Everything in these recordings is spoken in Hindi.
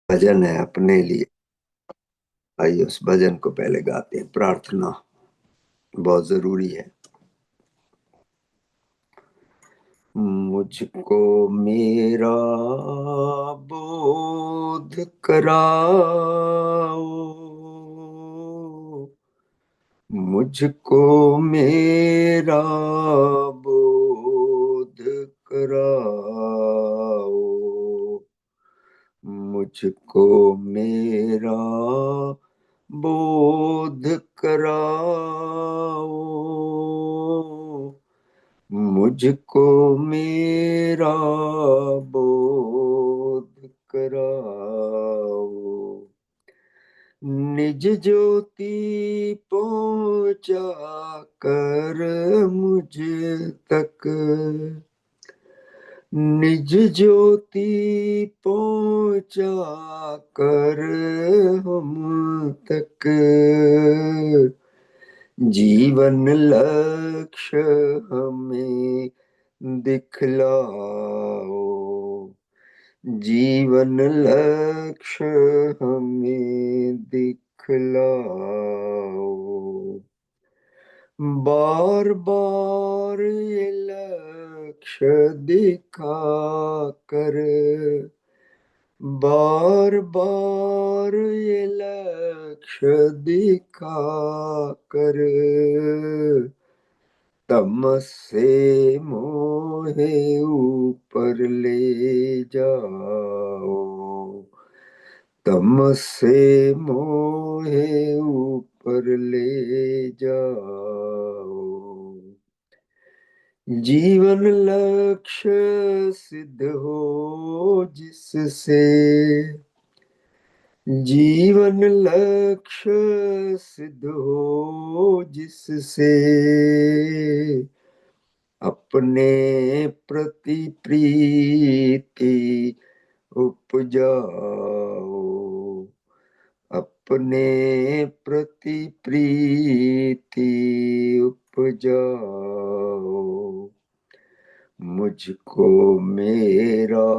भजन है अपने लिए। आइए उस भजन को पहले गाते हैं। प्रार्थना बहुत जरूरी है। मुझको मेरा बोध कराओ, मुझको मेरा बोध कराओ, मुझको मेरा बोध कराओ, मुझको मेरा बोध कराओ। निज ज्योति पहुंचा कर मुझ तक, निज ज्योति पहुंचा कर हम तक, जीवन लक्ष्य हमें दिखलाओ, जीवन लक्ष्य हमें दिखलाओ। बार बार ये लक्ष्य दिखा कर, बार बार ये लक्ष्य दिखा कर, तमस से मोहे ऊपर ले जाओ, तमस से मोहे ऊपर ले जाओ। जीवन लक्ष्य सिद्ध हो जिससे, जीवन लक्ष्य सिद्ध हो जिससे, अपने प्रति प्रीति उपजाओ, अपने प्रति प्रीति उपजाओ। मुझको मेरा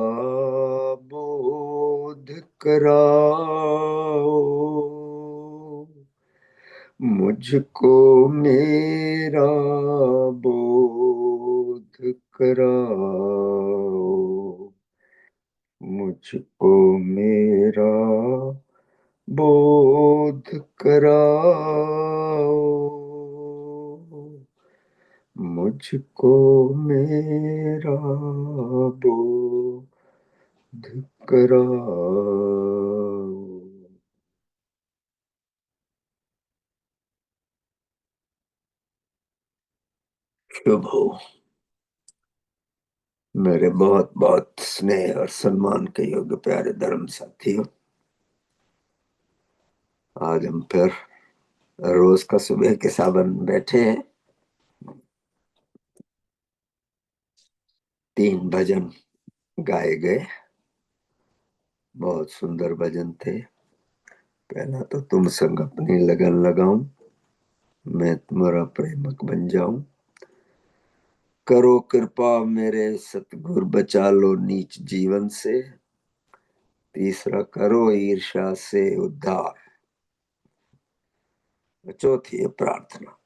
बोध कराओ, मुझको मेरा बोध कराओ, मुझको मेरा बोध कराओ, मुझको मेरा बोध कराओ। शुभ हो मेरे बहुत बहुत स्नेह और सम्मान के योग्य प्यारे धर्म साथियों। आज हम फिर रोज का सुबह के सावन बैठे हैं। 3 भजन गाए गए, बहुत सुंदर भजन थे। पहला तो तुम संग अपनी लगन लगाऊं, मैं तुम्हारा प्रेमक बन जाऊं, करो कृपा मेरे सतगुर बचा लो नीच जीवन से, तीसरा करो ईर्ष्या से उद्धार, चौथी है प्रार्थना।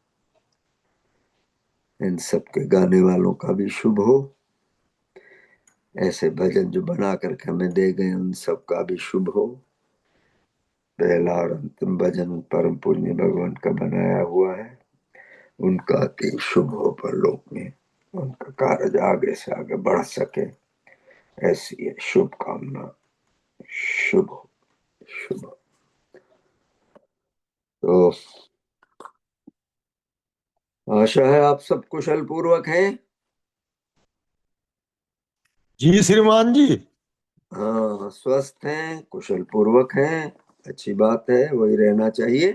इन सब के गाने वालों का भी शुभ हो। ऐसे भजन जो बना करके हमें दे गए उन सब का भी शुभ हो। पहला और अंतिम भजन परम पूज्य भगवान का बनाया हुआ है, उनका अति शुभ हो परलोक में, उनका कार्य आगे से आगे बढ़ सके, ऐसी है शुभकामना। शुभ हो, शुभ हो। तो आशा है आप सब कुशल पूर्वक हैं। जी श्रीमान जी। हाँ, स्वस्थ हैं, कुशल पूर्वक हैं, अच्छी बात है, वही रहना चाहिए।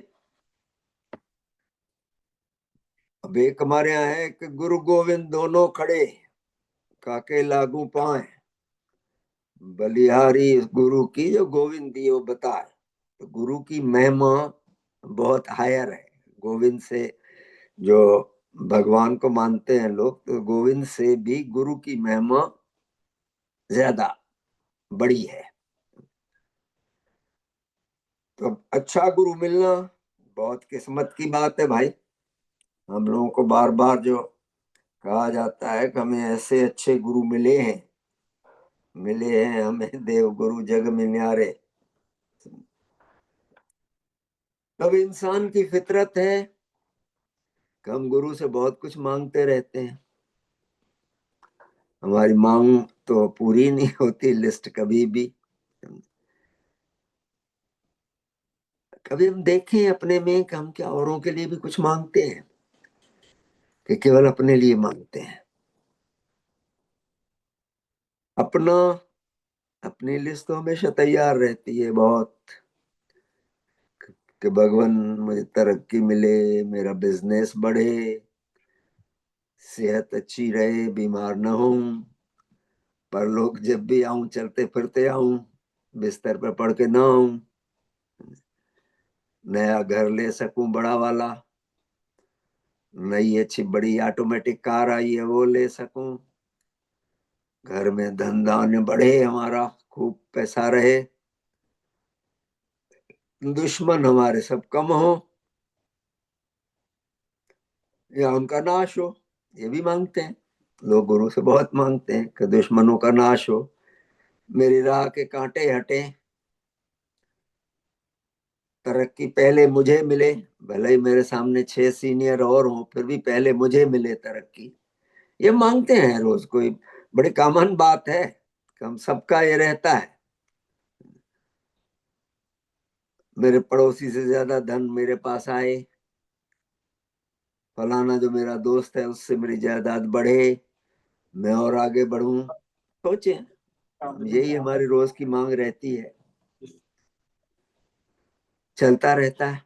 अब एक हमारे यहाँ है कि गुरु गोविंद दोनों खड़े, काके लागू पाए, बलिहारी गुरु की जो गोविंद दियो बताए। तो गुरु की महिमा बहुत हायर है। गोविंद से जो भगवान को मानते हैं लोग, तो गोविंद से भी गुरु की महिमा ज्यादा बड़ी है। तो अच्छा गुरु मिलना बहुत किस्मत की बात है भाई। हम लोगों को बार बार जो कहा जाता है कि हमें ऐसे अच्छे गुरु मिले हैं हमें देव गुरु जग में न्यारे। अब इंसान की फितरत है कि हम गुरु से बहुत कुछ मांगते रहते हैं। हमारी मांग तो पूरी नहीं होती लिस्ट कभी भी। कभी हम देखें अपने में कि हम क्या औरों के लिए भी कुछ मांगते हैं कि केवल अपने लिए मांगते हैं। अपना अपनी लिस्ट तो हमेशा तैयार रहती है बहुत कि भगवान मुझे तरक्की मिले, मेरा बिजनेस बढ़े, सेहत अच्छी रहे, बीमार ना हूं, पर लोग जब भी आऊं चलते फिरते आऊं, बिस्तर पर पड़ के ना आऊं, नया घर ले सकूं बड़ा वाला, नई अच्छी बड़ी ऑटोमेटिक कार आई है वो ले सकूं, घर में धन धान्य बढ़े, हमारा खूब पैसा रहे, दुश्मन हमारे सब कम हो या उनका नाश हो। ये भी मांगते हैं लोग, गुरु से बहुत मांगते हैं कि दुश्मनों का नाश हो, मेरी राह के कांटे हटे, तरक्की पहले मुझे मिले। भले ही मेरे सामने 6 सीनियर और हों फिर भी पहले मुझे मिले तरक्की। ये मांगते हैं रोज, कोई बड़ी कॉमन बात है कि हम सबका ये रहता है। मेरे पड़ोसी से ज्यादा धन मेरे पास आए, फलाना जो मेरा दोस्त है उससे मेरी जायदाद बढ़े, मैं और आगे बढ़ूं। सोचे, यही हमारी रोज की मांग रहती है, चलता रहता है।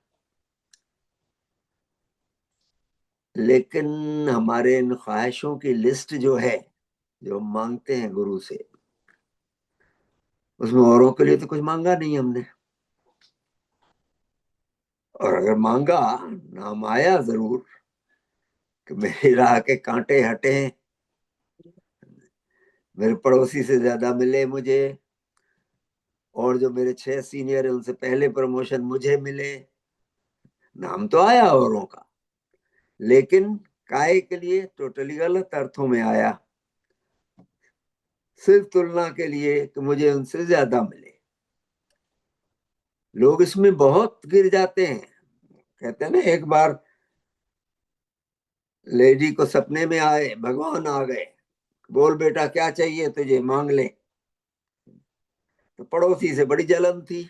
लेकिन हमारे इन ख्वाहिशों की लिस्ट जो है, जो हम मांगते हैं गुरु से, उसमें औरों के लिए तो कुछ मांगा नहीं हमने। और अगर मांगा, नाम आया जरूर कि मेरी राह के कांटे हटे, मेरे पड़ोसी से ज्यादा मिले मुझे, और जो मेरे 6 सीनियर है उनसे पहले प्रमोशन मुझे मिले। नाम तो आया औरों का, लेकिन काय के लिए टोटली गलत अर्थों में आया, सिर्फ तुलना के लिए कि मुझे उनसे ज्यादा मिले। लोग इसमें बहुत गिर जाते हैं। कहते हैं ना, एक बार लेडी को सपने में आए, भगवान आ गए, बोल बेटा क्या चाहिए तुझे, मांग ले। तो पड़ोसी से बड़ी जलन थी,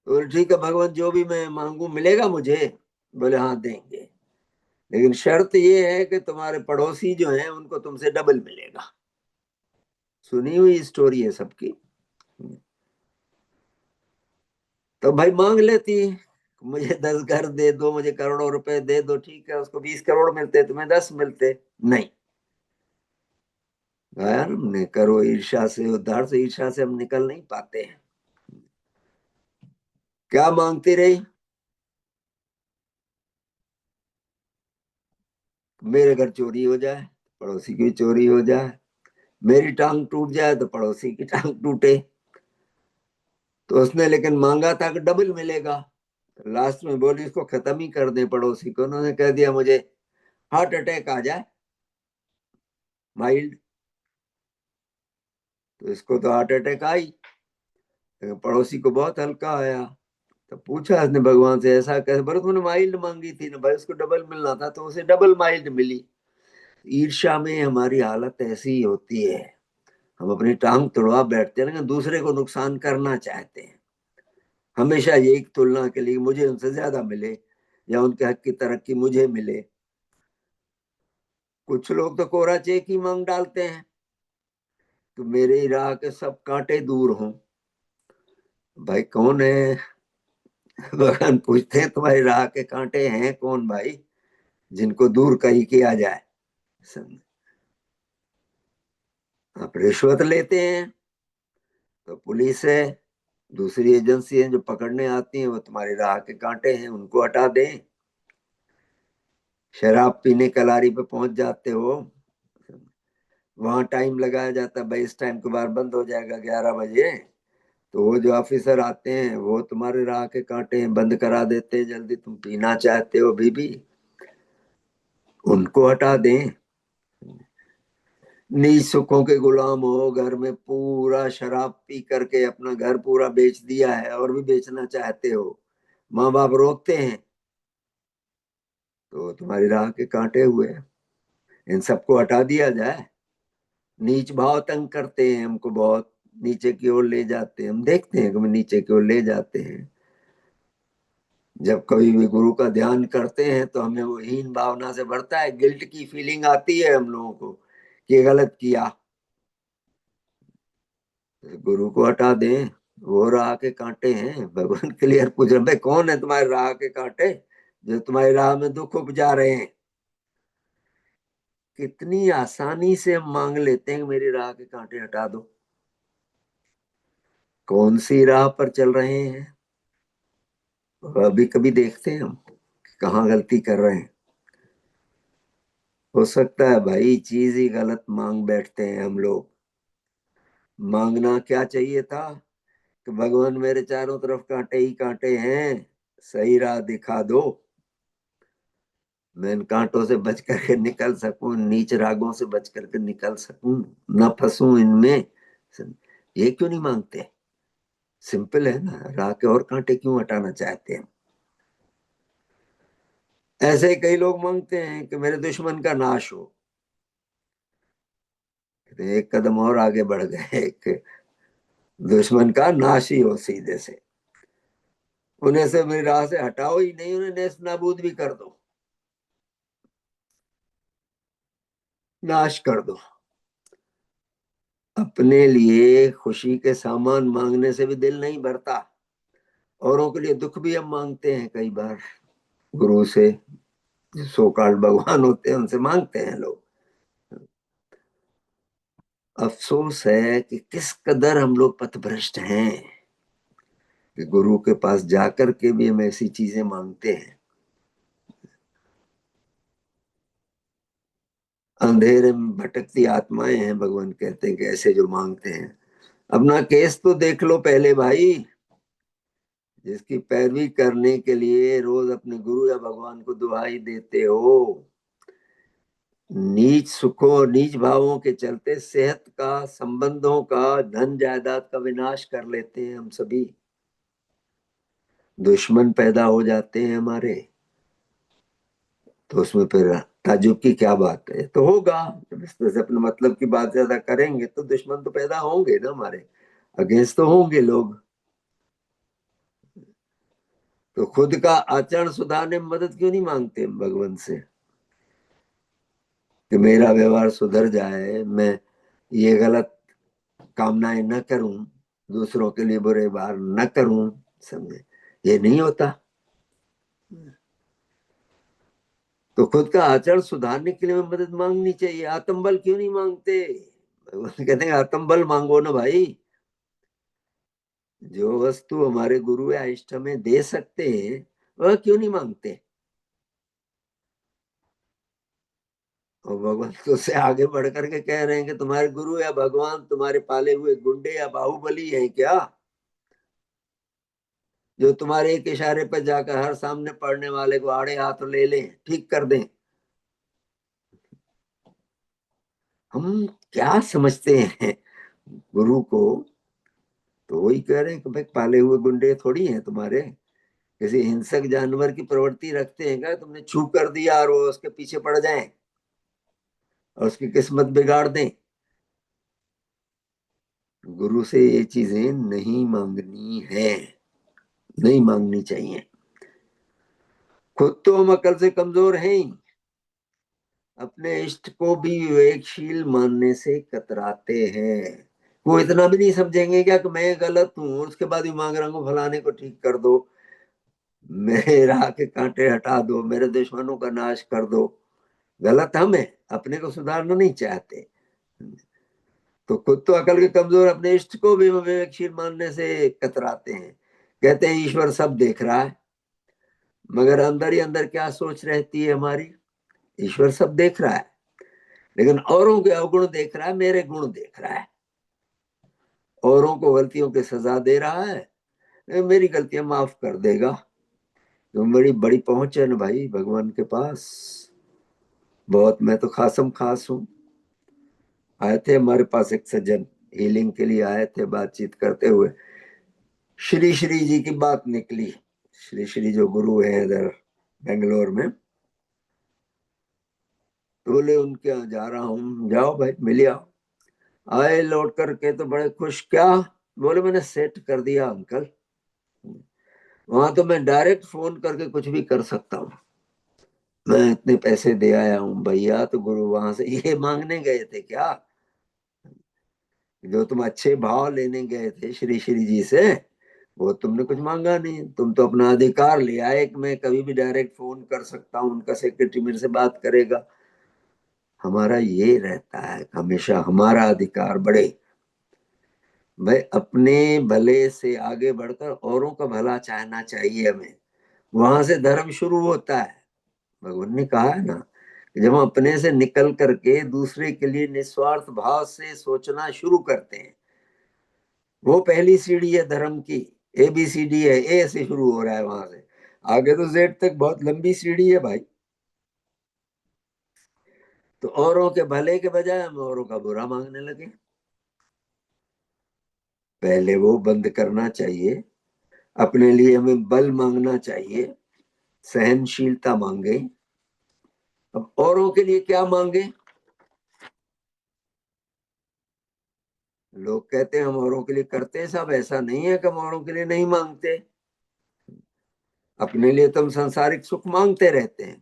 तो ठीक है भगवान जो भी मैं मांगू मिलेगा मुझे। बोले हाँ देंगे, लेकिन शर्त ये है कि तुम्हारे पड़ोसी जो हैं उनको तुमसे डबल मिलेगा। सुनी हुई स्टोरी है सबकी। तो भाई मांग लेती, मुझे 10 घर दे दो, मुझे करोड़ों रुपए दे दो, ठीक है, उसको 20 करोड़ मिलते, तुम्हें 10 मिलते। नहीं, यार हमने करो ईर्ष्या से, उद्धार से, ईर्ष्या से हम निकल नहीं पाते हैं। क्या मांगती रही, मेरे घर चोरी हो जाए, पड़ोसी की चोरी हो जाए, मेरी टांग टूट जाए तो पड़ोसी की टांग टूटे। तो उसने लेकिन मांगा था कि डबल मिलेगा। तो लास्ट में बोली इसको खत्म ही कर दे पड़ोसी को। उन्होंने कह दिया मुझे हार्ट अटैक आ जाए माइल्ड, तो इसको तो हार्ट अटैक आई, लेकिन पड़ोसी को बहुत हल्का आया। तो पूछा उसने भगवान से, ऐसा कैसे, बोले तुमने माइल्ड मांगी थी ना भाई, उसको डबल मिलना था तो उसे डबल माइल्ड मिली। ईर्ष्या में हमारी हालत ऐसी ही होती है, हम अपनी टांग तुड़वा बैठते हैं, लेकिन दूसरे को नुकसान करना चाहते हैं। हमेशा यही तुलना के लिए मुझे उनसे ज्यादा मिले या उनके हक की तरक्की मुझे मिले। कुछ लोग तो कोरा चेक ही मांग डालते हैं कि मेरे राह के सब कांटे दूर हों। भाई कौन है, भगवान पूछते हैं तुम्हारी राह के कांटे हैं कौन भाई, जिनको दूर कहीं किया जाए। आप रिश्वत लेते हैं तो पुलिस है, दूसरी एजेंसी है जो पकड़ने आती है, वो तुम्हारी राह के कांटे हैं उनको हटा दें। शराब पीने कलारी पे पहुंच जाते हो, वहां टाइम लगाया जाता है भाई, इस टाइम के बाद बंद हो जाएगा 11 बजे, तो वो जो ऑफिसर आते हैं वो तुम्हारे राह के कांटे बंद करा देते हैं, जल्दी तुम पीना चाहते हो बीबी, उनको हटा दें। नीच सुखों के गुलाम हो, घर में पूरा शराब पी करके अपना घर पूरा बेच दिया है और भी बेचना चाहते हो, माँ बाप रोकते हैं, तो तुम्हारी राह के कांटे हुए। इन सबको हटा दिया जाए। नीच भाव तंग करते हैं हमको बहुत, नीचे की ओर ले जाते हैं, हम देखते हैं कि नीचे की ओर ले जाते हैं। जब कभी भी गुरु का ध्यान करते हैं तो हमें वो हीन भावना से भरता है, गिल्ट की फीलिंग आती है हम लोगों को कि ये गलत किया। तो गुरु को हटा दें, वो राह के कांटे हैं। भगवान क्लियर पूछ रहे भाई कौन है तुम्हारे राह के कांटे जो तुम्हारी राह में दुख उपजा रहे हैं। कितनी आसानी से हम मांग लेते हैं कि मेरी राह के कांटे हटा दो। कौन सी राह पर चल रहे हैं, अभी कभी देखते हैं हम कहाँ गलती कर रहे हैं। हो सकता है भाई चीज ही गलत मांग बैठते हैं हम लोग। मांगना क्या चाहिए था कि भगवान मेरे चारों तरफ कांटे ही कांटे हैं, सही राह दिखा दो, मैं इन कांटों से बच करके निकल सकूं, नीच रागों से बच करके निकल सकूं, न फंसूं इनमें। ये क्यों नहीं मांगते? सिंपल है ना, राह के और कांटे क्यों हटाना चाहते हैं? ऐसे ही कई लोग मांगते हैं कि मेरे दुश्मन का नाश हो, तो एक कदम और आगे बढ़ गए कि दुश्मन का नाश ही हो सीधे से। उन्हें से मेरी राह से हटाओ ही नहीं, उन्हें नेस्त नाबूद भी कर दो, नाश कर दो। अपने लिए खुशी के सामान मांगने से भी दिल नहीं भरता, औरों के लिए दुख भी हम मांगते हैं कई बार। गुरु से, सो कॉल्ड भगवान होते हैं, उनसे मांगते हैं लोग। अफसोस है कि किस कदर हम लोग पथभ्रष्ट हैं कि गुरु के पास जाकर के भी हम ऐसी चीजें मांगते हैं। अंधेरे में भटकती आत्माएं हैं, भगवान कहते हैं कि ऐसे जो मांगते हैं। अपना केस तो देख लो पहले भाई, जिसकी पैरवी करने के लिए रोज अपने गुरु या भगवान को दुहाई देते हो। नीच सुखों नीच भावों के चलते सेहत का, संबंधों का, धन जायदाद का विनाश कर लेते हैं हम सभी। दुश्मन पैदा हो जाते हैं हमारे, तो उसमें फिर ताज्जुब की क्या बात है? तो होगा, जब इस तरह से अपने मतलब की बात ज्यादा करेंगे तो दुश्मन तो पैदा होंगे ना हमारे, अगेंस्ट तो होंगे लोग। तो खुद का आचरण सुधारने में मदद क्यों नहीं मांगते हम भगवान से कि मेरा व्यवहार सुधर जाए, मैं ये गलत कामनाएं न करूं, दूसरों के लिए बुरे व्यवहार न करूं। समझे? ये नहीं होता। तो खुद का आचरण सुधारने के लिए मदद मांगनी चाहिए। आत्मबल क्यों नहीं मांगते? भगवान कहते हैं आत्मबल मांगो ना भाई। जो वस्तु हमारे गुरु या इष्ट में दे सकते हैं वह क्यों नहीं मांगते? और भगवान तो उससे आगे बढ़ करके कह रहे हैं कि तुम्हारे गुरु या भगवान तुम्हारे पाले हुए गुंडे या बाहुबली हैं क्या, जो तुम्हारे एक इशारे पर जाकर हर सामने पड़ने वाले को आड़े हाथ ले लें, ठीक कर दें? हम क्या समझते हैं गुरु को? तो वही कह रहे हैं कि भाई पाले हुए गुंडे थोड़ी हैं तुम्हारे, किसी हिंसक जानवर की प्रवृत्ति रखते हैं क्या? तुमने छू कर दिया और वो उसके पीछे पड़ जाए और उसकी किस्मत बिगाड़ दें? गुरु से ये चीजें नहीं मांगनी है, नहीं मांगनी चाहिए। खुद तो हम अकल से कमजोर हैं ही, अपने इष्ट को भी विवेकशील मानने से कतराते हैं। वो इतना भी नहीं समझेंगे क्या कि मैं गलत हूं, उसके बाद भी मांग रहा हूं फलाने को ठीक कर दो, मेरे राह के कांटे हटा दो, मेरे दुश्मनों का नाश कर दो। गलत हम है, अपने को सुधारना नहीं चाहते। तो खुद तो अकल के कमजोर अपने इष्ट को भी विवेकशील मानने से कतराते हैं। कहते हैं ईश्वर सब देख रहा है, मगर अंदर ही अंदर क्या सोच रहती है हमारी? ईश्वर सब देख रहा है लेकिन औरों के अवगुण देख रहा है, मेरे गुण देख रहा है। औरों को गलतियों की सजा दे रहा है, मेरी गलतियां माफ कर देगा। तो बड़ी बड़ी पहुंच है ना भाई भगवान के पास। बहुत, मैं तो खासम खास हूँ। आए थे हमारे पास एक सज्जन, हीलिंग के लिए आए थे, बातचीत करते हुए श्री श्री जी की बात निकली। श्री श्री जो गुरु है इधर बेंगलोर में, तो बोले उनके यहाँ जा रहा हूँ, जाओ भाई मिल आओ। आए लौट करके तो बड़े खुश। क्या? बोले मैंने सेट कर दिया अंकल, वहां तो मैं डायरेक्ट फोन करके कुछ भी कर सकता हूँ। मैं इतने पैसे दे आया हूँ भैया। तो गुरु वहां से ये मांगने गए थे क्या? जो तुम अच्छे भाव लेने गए थे श्री श्री जी से, वो तुमने कुछ मांगा नहीं। तुम तो अपना अधिकार ले आए कि मैं कभी भी डायरेक्ट फोन कर सकता हूँ, उनका सेक्रेटरी मेरे से बात करेगा। हमारा ये रहता है हमेशा, हमारा अधिकार बढ़े भाई। अपने भले से आगे बढ़कर औरों का भला चाहना चाहिए हमें। वहां से धर्म शुरू होता है। भगवान ने कहा है ना कि जब हम अपने से निकल करके दूसरे के लिए निस्वार्थ भाव से सोचना शुरू करते हैं, वो पहली सीढ़ी है धर्म की। ABCD है, ए से शुरू हो रहा है, वहां से आगे तो Z तक बहुत लंबी सीढ़ी है भाई। तो औरों के भले के बजाय हम औरों का बुरा मांगने लगे। पहले वो बंद करना चाहिए। अपने लिए हमें बल मांगना चाहिए, सहनशीलता मांगे। अब औरों के लिए क्या मांगे? लोग कहते हैं हम औरों के लिए करते हैं सब, ऐसा नहीं है कि हम औरों के लिए नहीं मांगते। अपने लिए तो हम सांसारिक सुख मांगते रहते हैं,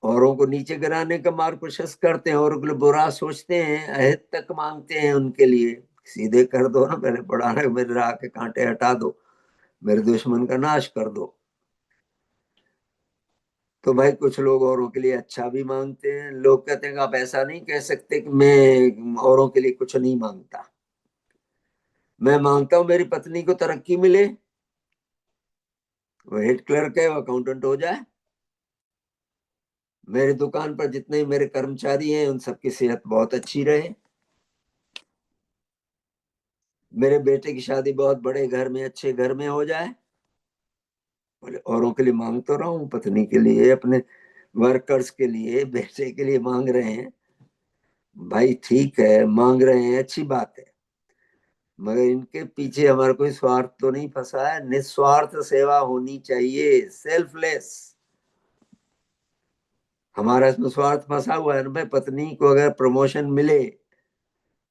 औरों को नीचे गिराने का मार्ग प्रशस्त करते हैं, औरों के लिए बुरा सोचते हैं, अहित तक मांगते हैं उनके लिए। सीधे कर दो ना, पहले पढ़ा रहे मेरे राह के कांटे हटा दो, मेरे दुश्मन का नाश कर दो। तो भाई कुछ लोग औरों के लिए अच्छा भी मांगते हैं। लोग कहते हैं कि आप ऐसा नहीं कह सकते कि मैं औरों के लिए कुछ नहीं मांगता। मैं मांगता हूं मेरी पत्नी को तरक्की मिले, वो हेड क्लर्क है, वो अकाउंटेंट हो जाए। मेरी दुकान पर जितने मेरे कर्मचारी हैं उन सबकी सेहत बहुत अच्छी रहे। मेरे बेटे की शादी बहुत बड़े घर में, अच्छे घर में हो जाए। बोले औरों के लिए मांग तो रहा हूँ, पत्नी के लिए, अपने वर्कर्स के लिए, बेटे के लिए मांग रहे हैं। भाई ठीक है, मांग रहे हैं, अच्छी बात है, मगर इनके पीछे हमारा कोई स्वार्थ तो नहीं फंसा है। निस्वार्थ सेवा होनी चाहिए, सेल्फलेस। हमारा इसमें स्वार्थ फंसा हुआ है ना भाई। पत्नी को अगर प्रमोशन मिले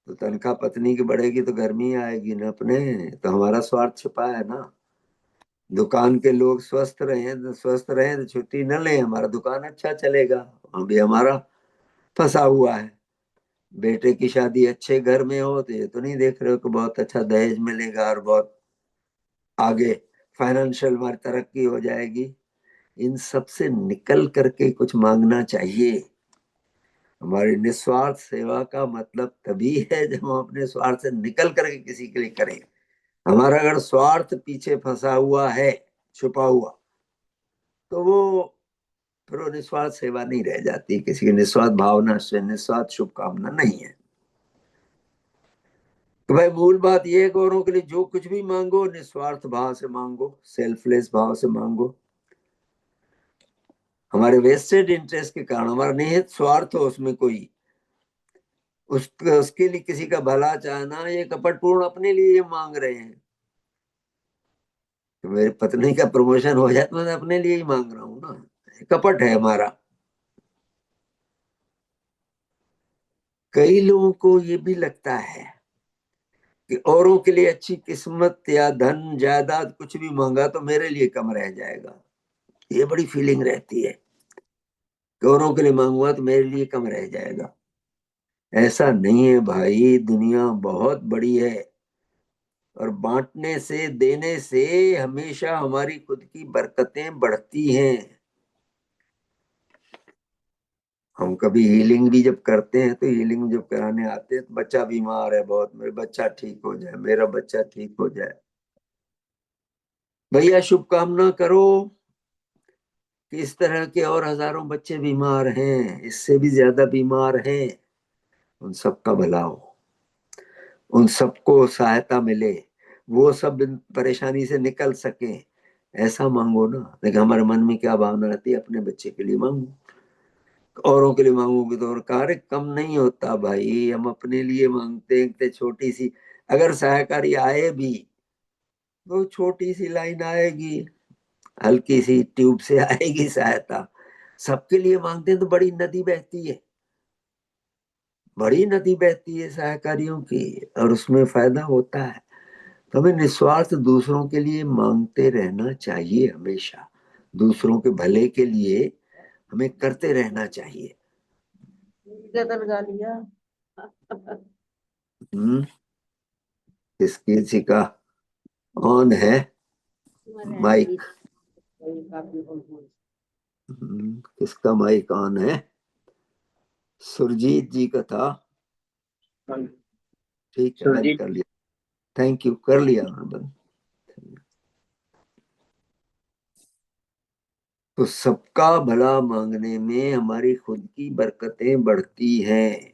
तो तनख्वाह पत्नी की बढ़ेगी तो गर्मी आएगी ना अपने। तो हमारा स्वार्थ छुपा है ना। दुकान के लोग स्वस्थ रहे तो छुट्टी न लें, हमारा दुकान अच्छा चलेगा। अभी हमारा फंसा हुआ है। बेटे की शादी अच्छे घर में हो तो ये तो नहीं देख रहे हो कि बहुत अच्छा दहेज मिलेगा और बहुत आगे फाइनेंशियल हमारी तरक्की हो जाएगी। इन सब से निकल करके कुछ मांगना चाहिए। हमारी निस्वार्थ सेवा का मतलब तभी है जब हम अपने स्वार्थ से निकल करके किसी के लिए करें। हमारा अगर स्वार्थ पीछे फंसा हुआ है, छुपा हुआ, तो वो फिर वो निस्वार्थ सेवा नहीं रह जाती। किसी की निस्वार्थ भावना से निस्वार्थ शुभकामना नहीं है। तो भाई मूल बात यह है, गौरों के लिए जो कुछ भी मांगो निस्वार्थ भाव से मांगो, सेल्फलेस भाव से मांगो। हमारे वेस्टेड इंटरेस्ट के कारण, हमारा निहित स्वार्थ हो उसमें कोई, उसके लिए किसी का भला चाहना, ये कपटपूर्ण अपने लिए ये मांग रहे हैं। तो मेरी पत्नी का प्रमोशन हो जाए तो मैं अपने लिए ही मांग रहा हूँ ना। कपट है हमारा। कई लोगों को ये भी लगता है कि औरों के लिए अच्छी किस्मत या धन जायदाद कुछ भी मांगा तो मेरे लिए कम रह जाएगा। ये बड़ी फीलिंग रहती है कि औरों के लिए मांगूंगा तो मेरे लिए कम रह जाएगा। ऐसा नहीं है भाई, दुनिया बहुत बड़ी है और बांटने से, देने से हमेशा हमारी खुद की बरकतें बढ़ती हैं। हम कभी हीलिंग भी जब करते हैं तो हीलिंग जब कराने आते हैं तो बच्चा बीमार है बहुत, मेरा बच्चा ठीक हो जाए, मेरा बच्चा ठीक हो जाए। भैया शुभकामना करो कि इस तरह के और हजारों बच्चे बीमार हैं, इससे भी ज्यादा बीमार हैं, उन सबका भला हो। उन सबको सहायता मिले, वो सब परेशानी से निकल सके, ऐसा मांगो ना। लेकिन हमारे मन में क्या भावना रहती है, अपने बच्चे के लिए मांगो, औरों के लिए मांगोगे तो और कार्य कम नहीं होता भाई। हम अपने लिए मांगते हैं कि छोटी सी, अगर सहकारी आए भी तो छोटी सी लाइन आएगी, हल्की सी ट्यूब से आएगी सहायता। सबके लिए मांगते हैं तो बड़ी नदी बहती है, बड़ी नदी बहती है सहकारियों की, और उसमें फायदा होता है। तो हमें निस्वार्थ दूसरों के लिए मांगते रहना चाहिए, हमेशा दूसरों के भले के लिए हमें करते रहना चाहिए। लगा लिया। किसी का ऑन है माइक? किसका माइक ऑन है? सुरजीत जी का था। ठीक है, बंद कर लिया। थैंक यू, कर लिया बंद। तो सबका भला मांगने में हमारी खुद की बरकतें बढ़ती हैं।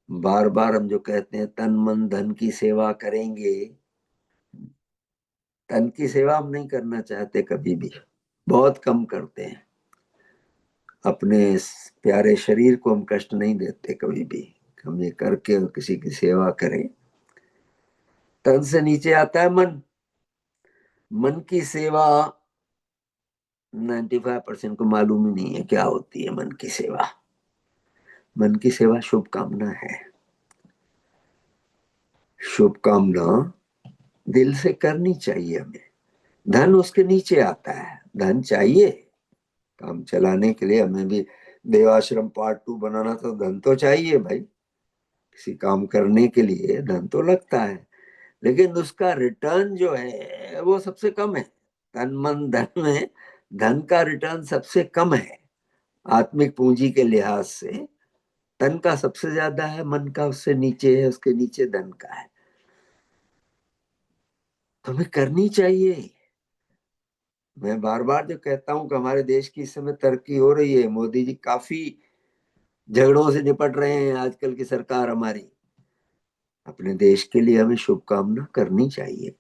बार बार हम जो कहते हैं तन मन धन की सेवा करेंगे, तन की सेवा हम नहीं करना चाहते कभी भी, बहुत कम करते हैं। अपने प्यारे शरीर को हम कष्ट नहीं देते कभी भी, हम ये करके किसी की सेवा करें। तन से नीचे आता है मन। मन की सेवा 95% को मालूम ही नहीं है क्या होती है मन की सेवा। मन की सेवा शुभकामना है। शुभकामना दिल से करनी चाहिए हमें। धन उसके नीचे आता है। धन चाहिए काम चलाने के लिए, हमें भी देवाश्रम पार्ट 2 बनाना, तो धन तो चाहिए भाई। किसी काम करने के लिए धन तो लगता है, लेकिन उसका रिटर्न जो है वो सबसे कम है। तन मन धन में धन का रिटर्न सबसे कम है आत्मिक पूंजी के लिहाज से। तन का सबसे ज्यादा है, मन का उससे नीचे है, उसके नीचे धन का है। तो हमें करनी चाहिए। मैं बार बार जो कहता हूं कि हमारे देश की इस समय तरक्की हो रही है, मोदी जी काफी झगड़ों से निपट रहे हैं आजकल की सरकार हमारी। अपने देश के लिए हमें शुभकामना करनी चाहिए।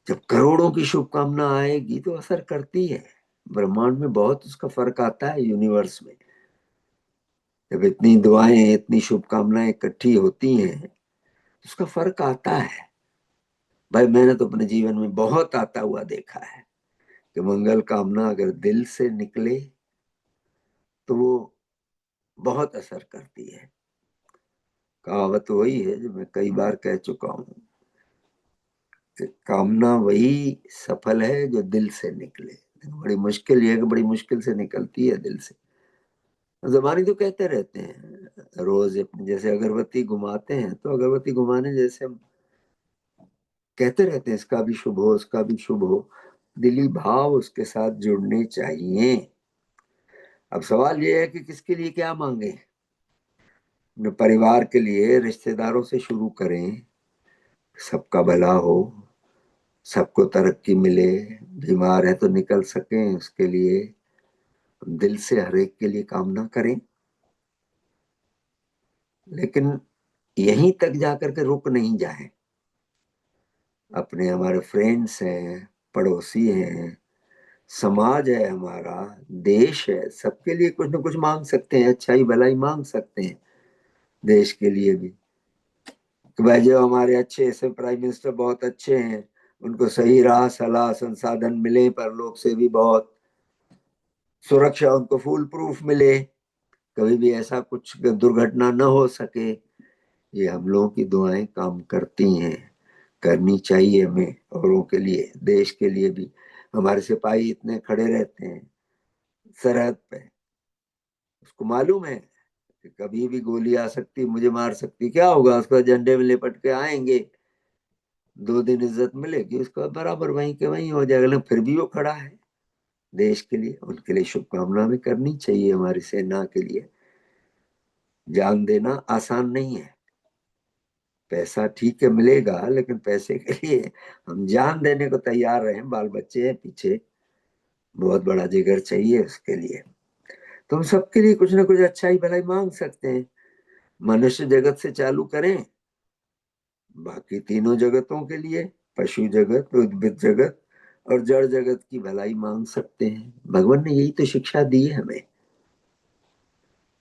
जब करोड़ों की शुभकामना आएगी तो असर करती है। ब्रह्मांड में बहुत उसका फर्क आता है, यूनिवर्स में। जब इतनी दुआएं, इतनी शुभकामनाएं इकट्ठी होती हैं, उसका फर्क आता है। भाई मैंने तो अपने जीवन में बहुत आता हुआ देखा है कि मंगल कामना अगर दिल से निकले तो वो बहुत असर करती है। कहावत वही है जो मैं कई बार कह चुका हूं कि कामना वही सफल है जो दिल से निकले। बड़ी मुश्किल ये है कि बड़ी मुश्किल से निकलती है दिल से। जबानी तो कहते रहते हैं रोज, जैसे अगरबत्ती घुमाते हैं तो अगरबत्ती घुमाने जैसे हम कहते रहते हैं इसका भी शुभ हो, उसका भी शुभ हो। दिली भाव उसके साथ जुड़ने चाहिए। अब सवाल ये है कि किसके लिए क्या मांगे। अपने परिवार के लिए, रिश्तेदारों से शुरू करें, सबका भला हो, सबको तरक्की मिले, बीमार है तो निकल सके, उसके लिए दिल से हर एक के लिए कामना करें। लेकिन यहीं तक जाकर के रुक नहीं जाए। अपने हमारे फ्रेंड्स हैं, पड़ोसी हैं, समाज है हमारा, देश है, सबके लिए कुछ ना कुछ मांग सकते हैं, अच्छाई भलाई मांग सकते हैं देश के लिए भी। कि भाई जो हमारे अच्छे ऐसे प्राइम मिनिस्टर बहुत अच्छे हैं, उनको सही राह सलाह संसाधन मिले, पर लोग से भी बहुत सुरक्षा उनको फुल प्रूफ मिले, कभी भी ऐसा कुछ दुर्घटना न हो सके। ये हम लोगों की दुआएं काम करती हैं, करनी चाहिए हमें औरों के लिए, देश के लिए भी। हमारे सिपाही इतने खड़े रहते हैं सरहद पे, उसको मालूम है कि कभी भी गोली आ सकती, मुझे मार सकती, क्या होगा उसका, झंडे में लिपट के आएंगे, 2 दिन इज्जत मिलेगी, उसका बराबर वहीं के वहीं हो जाएगा। लेकिन फिर भी वो खड़ा है देश के लिए। उनके लिए शुभकामना भी करनी चाहिए हमारी सेना के लिए। जान देना आसान नहीं है। पैसा ठीक है मिलेगा, लेकिन पैसे के लिए हम जान देने को तैयार रहे, बाल बच्चे हैं पीछे, बहुत बड़ा जिगर चाहिए उसके लिए। तो हम सबके लिए कुछ ना कुछ अच्छाई भलाई मांग सकते हैं। मनुष्य जगत से चालू करें, बाकी तीनों जगतों के लिए, पशु जगत, उद्भिद जगत और जड़ जगत की भलाई मांग सकते हैं। भगवान ने यही तो शिक्षा दी है हमें।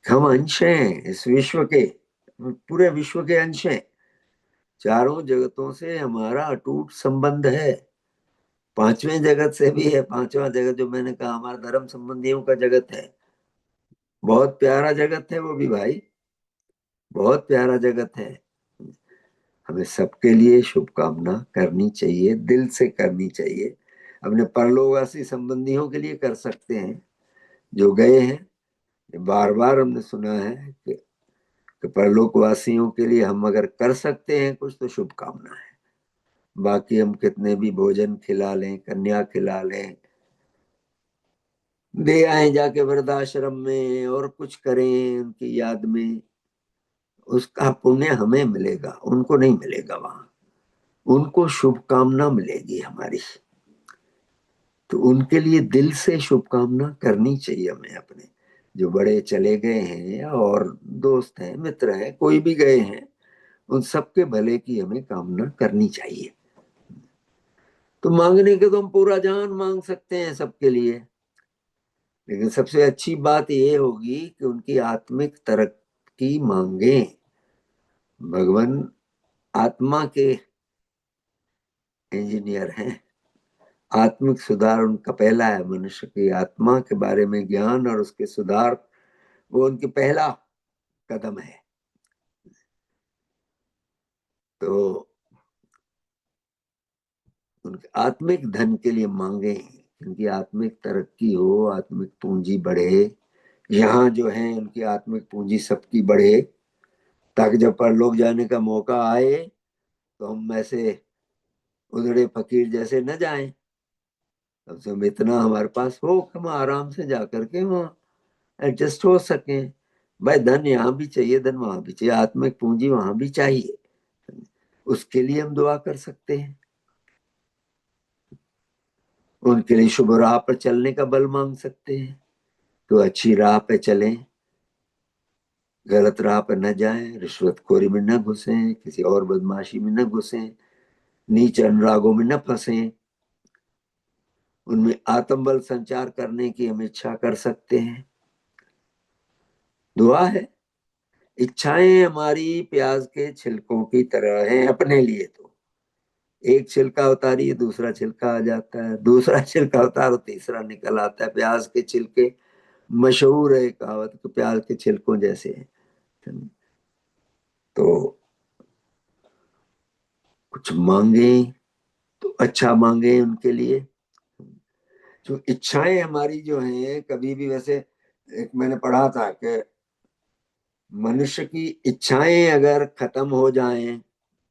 हम अंश हैं इस विश्व के, पूरे विश्व के अंश हैं। चारों जगतों से हमारा अटूट संबंध है। पांचवें जगत से भी है। पांचवा जगत जो मैंने कहा हमारा धर्म संबंधियों का जगत है, बहुत प्यारा जगत है वो भी भाई, बहुत प्यारा जगत है। हमें सबके लिए शुभकामना करनी चाहिए, दिल से करनी चाहिए। अपने परलोकवासी संबंधियों के लिए कर सकते हैं जो गए हैं। बार बार हमने सुना है कि परलोकवासियों के लिए हम अगर कर सकते हैं कुछ तो शुभकामना है। बाकी हम कितने भी भोजन खिला लें, कन्या खिला लें, दे आए जाके वृद्धाश्रम में और कुछ करें उनकी याद में, उसका पुण्य हमें मिलेगा, उनको नहीं मिलेगा। वहां उनको शुभकामना मिलेगी हमारी। तो उनके लिए दिल से शुभकामना करनी चाहिए हमें। अपने जो बड़े चले गए हैं और दोस्त हैं, मित्र हैं, कोई भी गए हैं, उन सबके भले की हमें कामना करनी चाहिए। तो मांगने के तो हम पूरा जान मांग सकते हैं सबके लिए, लेकिन सबसे अच्छी बात यह होगी कि उनकी आत्मिक तरक्की मांगे। भगवान आत्मा के इंजीनियर हैं। आत्मिक सुधार उनका पहला है। मनुष्य की आत्मा के बारे में ज्ञान और उसके सुधार, वो उनकी पहला कदम है। तो उनके आत्मिक धन के लिए मांगे, उनकी आत्मिक तरक्की हो, आत्मिक पूंजी बढ़े। यहाँ जो है उनकी आत्मिक पूंजी सबकी बढ़े, ताकि जब परलोक जाने का मौका आए तो हम ऐसे उधड़े फकीर जैसे न जाएं। कम से कम इतना हमारे पास हो कि हम आराम से जाकर के वहाँ एडजस्ट हो सके। भाई धन यहाँ भी चाहिए, धन वहां भी चाहिए, आत्मिक पूंजी वहां भी चाहिए। उसके लिए हम दुआ कर सकते हैं। उनके लिए शुभ राह पर चलने का बल मांग सकते हैं। तो अच्छी राह पे चलें, गलत राह पर न जाएं, रिश्वतखोरी में न घुसें, किसी और बदमाशी में न घुसें, नीच अनुरागों में न फंसें। उनमें आत्मबल संचार करने की हम इच्छा कर सकते हैं। दुआ है। इच्छाएं हमारी प्याज के छिलकों की तरह हैं अपने लिए। तो एक छिलका उतारिए दूसरा छिलका आ जाता है, दूसरा छिलका उतारो तीसरा निकल आता है। प्याज के छिलके, मशहूर है कहावत कि प्याज के छिलकों जैसे हैं। तो कुछ मांगे तो अच्छा मांगे उनके लिए। जो इच्छाएं हमारी जो हैं, कभी भी वैसे एक मैंने पढ़ा था कि मनुष्य की इच्छाएं अगर खत्म हो जाएं,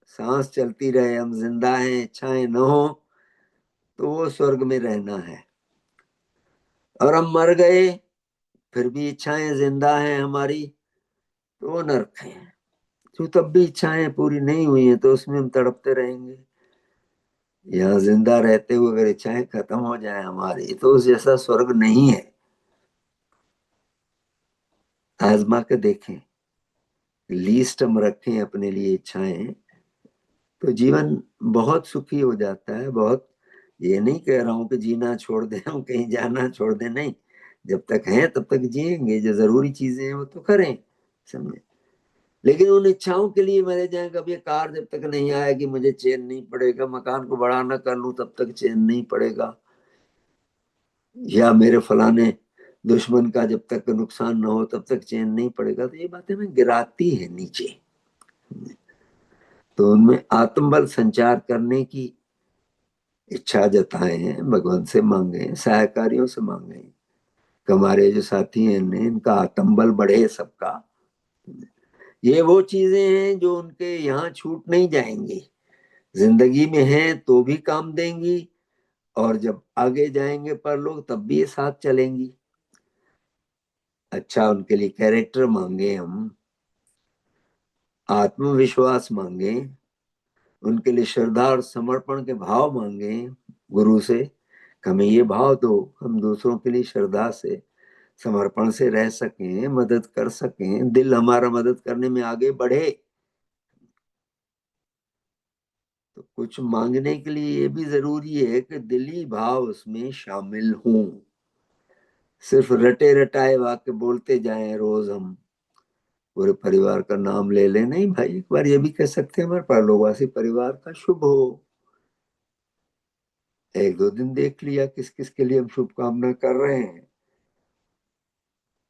सांस चलती रहे, हम जिंदा हैं, इच्छाएं न हो, तो वो स्वर्ग में रहना है। और हम मर गए फिर भी इच्छाएं जिंदा हैं हमारी, तो वो नरक है। तो तब भी इच्छाएं पूरी नहीं हुई हैं तो उसमें हम तड़पते रहेंगे। यहाँ जिंदा रहते हुए अगर इच्छाएं खत्म हो जाए हमारी, तो उस जैसा स्वर्ग नहीं है। आजमा के देखें, लीस्ट हम रखें अपने लिए इच्छाएं, तो जीवन बहुत सुखी हो जाता है। बहुत, ये नहीं कह रहा हूं कि जीना छोड़ दें, हम कहीं जाना छोड़ दें, नहीं। जब तक हैं तब तक जिएंगे, जो जरूरी चीजें हैं वो तो करें, समझे। लेकिन उन इच्छाओं के लिए मरे जाएं। कभी ये कार जब तक नहीं आएगी मुझे चैन नहीं पड़ेगा, मकान को बड़ा ना कर लूं तब तक चैन नहीं पड़ेगा, या मेरे फलाने दुश्मन का जब तक नुकसान ना हो तब तक चैन नहीं पड़ेगा। तो ये बातें हमें गिराती है नीचे। तो उनमें आत्मबल संचार करने की इच्छा जताए हैं, भगवान से मांगे, सहकारियों से मांगे। हमारे जो साथी हैं इनका आत्मबल बढ़े सबका। ये वो चीजें हैं जो उनके यहाँ छूट नहीं जाएंगी, जिंदगी में हैं तो भी काम देंगी, और जब आगे जाएंगे पर लोग तब भी ये साथ चलेंगी। अच्छा उनके लिए कैरेक्टर मांगे हम, आत्मविश्वास मांगे, उनके लिए श्रद्धा और समर्पण के भाव मांगे गुरु से। हमें ये भाव दो, हम दूसरों के लिए श्रद्धा से समर्पण से रह सकें, मदद कर सकें, दिल हमारा मदद करने में आगे बढ़े। तो कुछ मांगने के लिए ये भी जरूरी है कि दिली भाव उसमें शामिल हों। सिर्फ रटे रटाए वाक्य बोलते जाएं रोज, हम पूरे परिवार का नाम ले लें, नहीं भाई। एक बार ये भी कह सकते हैं हमारे परलोकवासी परिवार का शुभ हो। एक दो दिन देख लिया किस किस के लिए हम शुभकामना कर रहे हैं,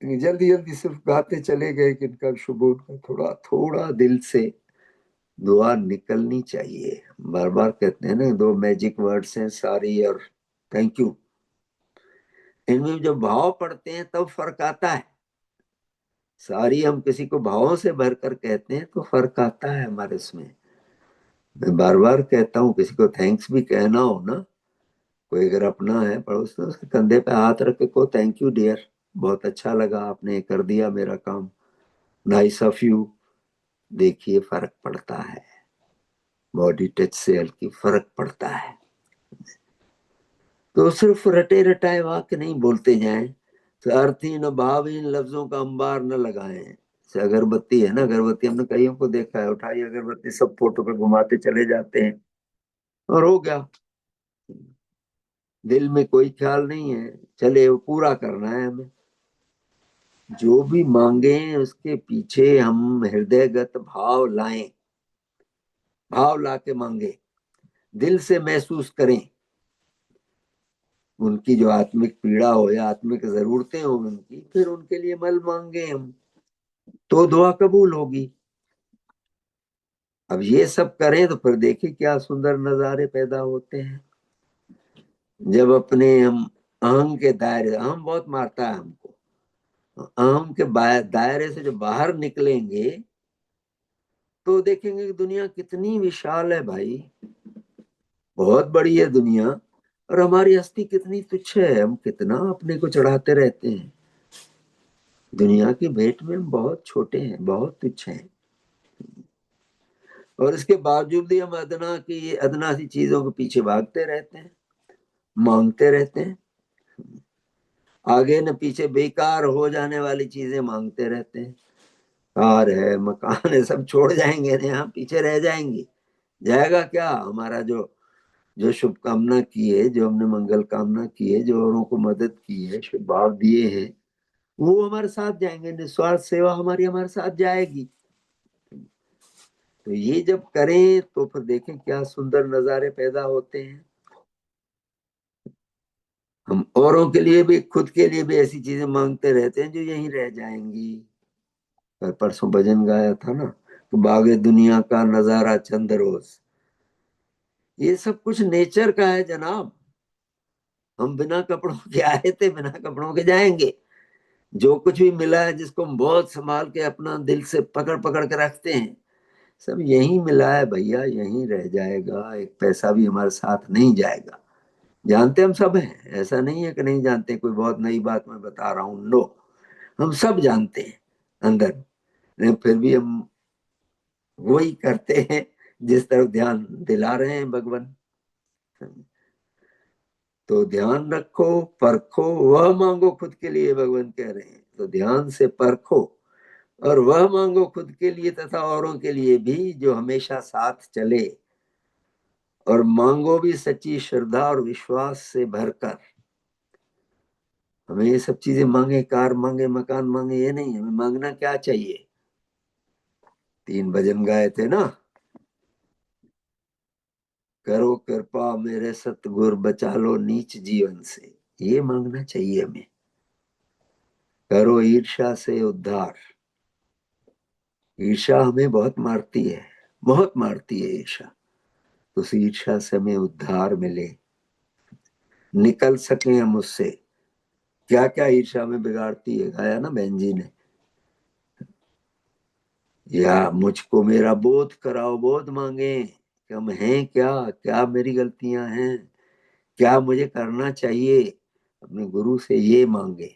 जल्दी जल्दी सिर्फ गाते चले गए कि इनका शुभ हो। उनका थोड़ा थोड़ा दिल से दुआ निकलनी चाहिए। बार बार कहते हैं ना, दो मैजिक वर्ड्स हैं, सारी और थैंक यू। इनमें जब भाव पड़ते हैं तब फर्क आता है। सारी हम किसी को भावों से भरकर कहते हैं तो फर्क आता है हमारे इसमें। मैं बार बार कहता हूँ, किसी को थैंक्स भी कहना हो ना, कोई अगर अपना है पड़ोस में, उसके कंधे पे हाथ रख के को थैंक यू डियर, बहुत अच्छा लगा, आपने कर दिया मेरा काम, नाइस ऑफ यू। देखिए फर्क पड़ता है, बॉडी टच से हल्की फर्क पड़ता है। तो सिर्फ रटे रटाए वाक्य नहीं बोलते जाएं, तो अर्थहीन भावहीन लफ्जों का अंबार न लगाएं। अगरबत्ती है ना, अगरबत्ती हमने कईयों को देखा है, उठाई अगरबत्ती सब फोटो पे घुमाते चले जाते हैं और हो गया। दिल में कोई ख्याल नहीं है, चले वो पूरा करना है हमें। जो भी मांगे उसके पीछे हम हृदयगत भाव लाएं, भाव ला के मांगे, दिल से महसूस करें। उनकी जो आत्मिक पीड़ा हो या आत्मिक जरूरतें हो उनकी, फिर उनके लिए मल मांगे हम, तो दुआ कबूल होगी। अब ये सब करें तो फिर देखिए क्या सुंदर नजारे पैदा होते हैं। जब अपने हम अहम के दायरे, अहम बहुत मारता है हमको, अहम के दायरे से जब बाहर निकलेंगे तो देखेंगे कि दुनिया कितनी विशाल है भाई, बहुत बड़ी है दुनिया, और हमारी हस्ती कितनी तुच्छ है। हम कितना अपने को चढ़ाते रहते हैं, दुनिया की भेंट में हम बहुत छोटे हैं, बहुत तुच्छ हैं। और इसके बावजूद भी हम अदना सी चीजों के पीछे भागते रहते हैं, मांगते रहते हैं, आगे न पीछे बेकार हो जाने वाली चीजें मांगते रहते हैं। कार है, मकान है, सब छोड़ जाएंगे ना, यहाँ पीछे रह जाएंगी। जाएगा क्या हमारा जो जो शुभकामना की है, जो हमने मंगल कामना की है, जो औरों को मदद की है, शुभ भाव दिए हैं, वो हमारे साथ जाएंगे। निस्वार्थ सेवा हमारी हमारे साथ जाएगी। तो ये जब करें तो फिर देखें क्या सुंदर नजारे पैदा होते हैं। हम औरों के लिए भी, खुद के लिए भी ऐसी चीजें मांगते रहते हैं जो यहीं रह जाएंगी। पर परसों भजन गाया था ना, तो बागे दुनिया का नजारा चंद रोज, ये सब कुछ नेचर का है जनाब। हम बिना कपड़ों के आए थे, बिना कपड़ों के जाएंगे। जो कुछ भी मिला है, जिसको हम बहुत संभाल के अपना दिल से पकड़ पकड़ के रखते हैं, सब यही मिला है भैया, यहीं रह जाएगा। एक पैसा भी हमारे साथ नहीं जाएगा। जानते हम सब हैं, ऐसा नहीं है कि नहीं जानते, कोई बहुत नई बात मैं बता रहा हूँ, नो, हम सब जानते हैं अंदर, लेकिन फिर भी हम वही करते हैं जिस तरफ ध्यान दिला रहे हैं भगवान। तो ध्यान रखो, परखो, वह मांगो खुद के लिए, भगवान कह रहे हैं। तो ध्यान से परखो और वह मांगो खुद के लिए तथा औरों के लिए भी जो हमेशा साथ चले। और मांगो भी सच्ची श्रद्धा और विश्वास से भरकर। हमें ये सब चीजें मांगे, कार मांगे, मकान मांगे, ये नहीं, हमें मांगना क्या चाहिए। 3 भजन गाए थे ना, करो कृपा मेरे सतगुर, बचा लो नीच जीवन से, ये मांगना चाहिए हमें। करो ईर्ष्या से उद्धार। ईर्ष्या हमें बहुत मारती है, बहुत मारती है ईर्ष्या। तो उस ईर्ष्या से हमें उद्धार मिले, निकल सके हम उससे। क्या क्या ईर्ष्या में बिगाड़ती है, गाया ना बहन जी ने। या मुझको मेरा बोध कराओ, बोध मांगे कि हम हैं क्या, क्या मेरी गलतियां हैं, क्या मुझे करना चाहिए। अपने गुरु से ये मांगे,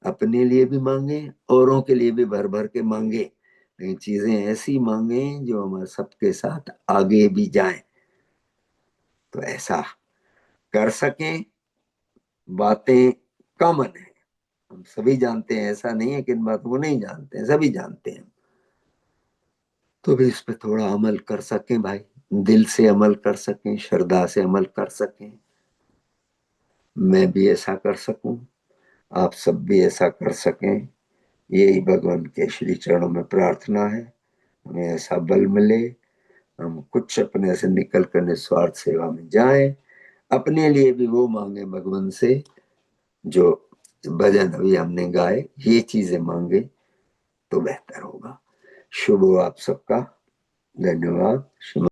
अपने लिए भी मांगे, औरों के लिए भी भर भर के मांगे, लेकिन चीजें ऐसी मांगे जो हमारे सबके साथ आगे भी जाएं। तो ऐसा कर सकें। बातें कॉमन है, हम सभी जानते हैं, ऐसा नहीं है कि इन बातों को नहीं जानते हैं, सभी जानते हैं। तो भी इस पे थोड़ा अमल कर सकें भाई, दिल से अमल कर सकें, श्रद्धा से अमल कर सकें, मैं भी ऐसा कर सकूं, आप सब भी ऐसा कर सकें, यही भगवान के श्री चरणों में प्रार्थना है। हमें ऐसा बल मिले, हम कुछ अपने से निकल कर निस्वार्थ सेवा में जाएं, अपने लिए भी वो मांगे भगवान से जो भजन अभी हमने गाए, ये चीजें मांगे तो बेहतर होगा। शुभ हो आप सबका। धन्यवाद।